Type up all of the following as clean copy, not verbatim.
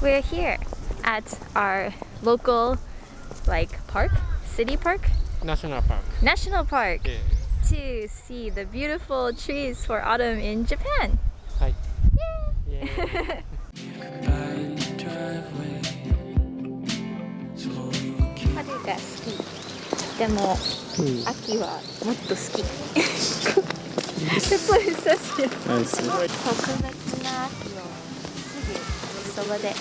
we're here at our local park, city park, National Park. national park, Yeah. to see the beautiful trees for autumn in Japan. Hi. Yay! Yeah. 春が好き。でも秋はもっと好き。That's what it says here. 特別な秋をすぐそばで。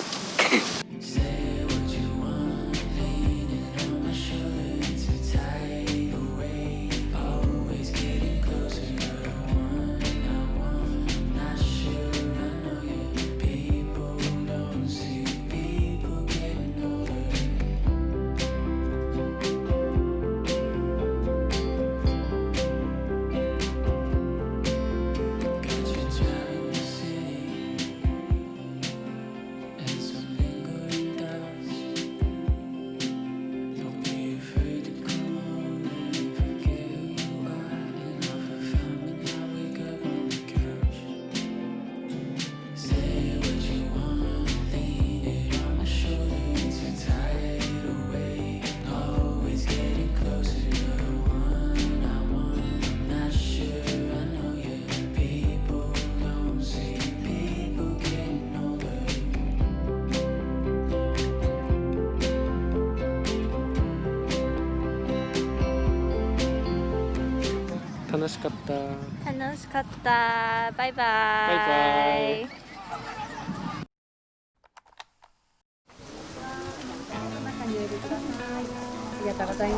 楽しかった。楽しかった。バイバイ。バイバイ。ありがとうございま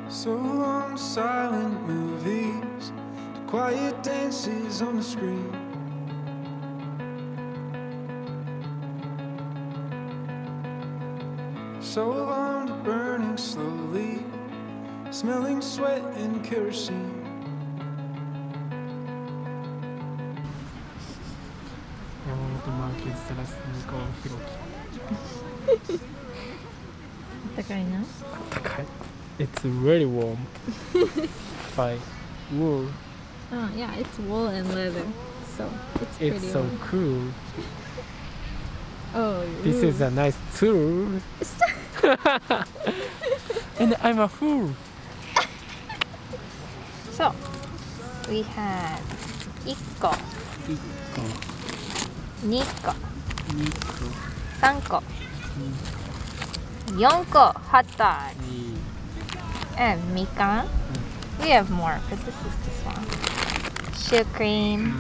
す。 Some silent movies, the quiet dances on the screen. So long to burning slowly, smelling sweat and kerosene. 山本マーケス・セラス向川弘樹。高いな。高い。It's really warm. By wool. Oh yeah, it's wool and leather, so it's pretty It's so warm. cool. Oh, This is a nice tool. And I'm a fool. So we had 1個、2個、3個、4個 hot dogs and みかん。We have more, but this is just one. Shoe cream,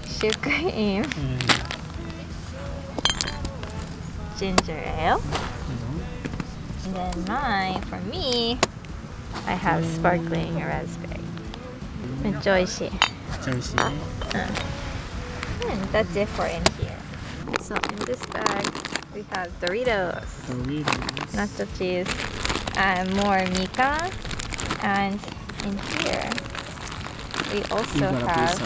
shoe cream, ginger ale, and then mine, for me, I have sparkling raspberry. めっちゃ美味しい。美味しいね。And that's it for in here. So in this bag, we have Doritos, nacho cheese, and more mikan. And in here, we also have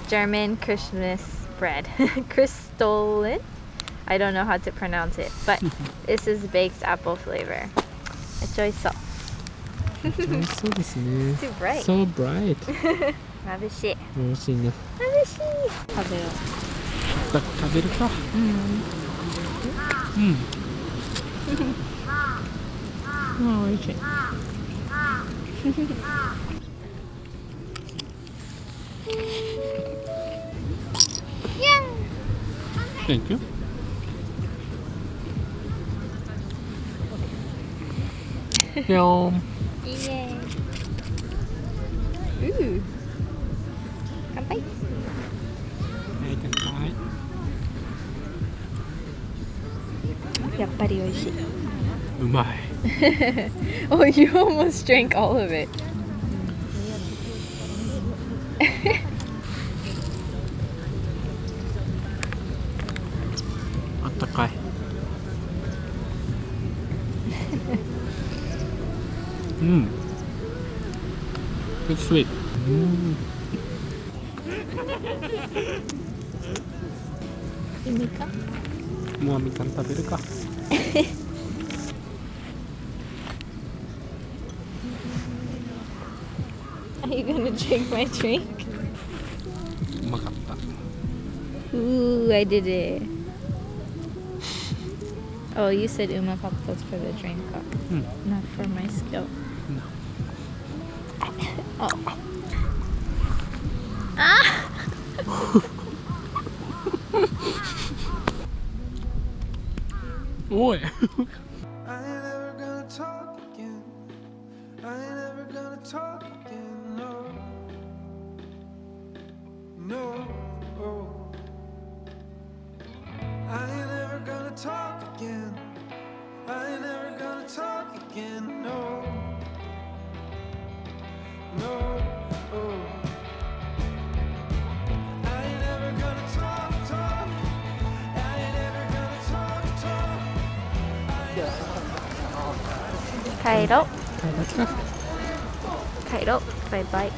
German Christmas bread. Crystollen? I don't know how to pronounce it, but this is baked apple flavor. めっちゃ美味しそう。美味しそうですね。 It's too bright. So bright. 眩しい。美味しいね。眩しい。食べよう。食べるか。うん。美味しい。Thank you. Yum. イエーイ。乾杯。やっぱり美味しい。うまい。Oh, you almost drank all of it. あったかい。It's sweet. みかん。もうみかん食べるか。Are you gonna drink my drink? うまかった。 Ooh, I did it. Oh, you said umakatta for the drink cup, not for my skill. No. Oh. Ah! Oi. I ain't ever gonna talk again. I ain't ever gonna talk again. No. No. Oh. I ain't ever gonna talk again. I ain't ever gonna talk again. No. No. Oh. I ain't ever gonna talk. I ain't ever gonna talk. Kairo. Kairo. Bye bye.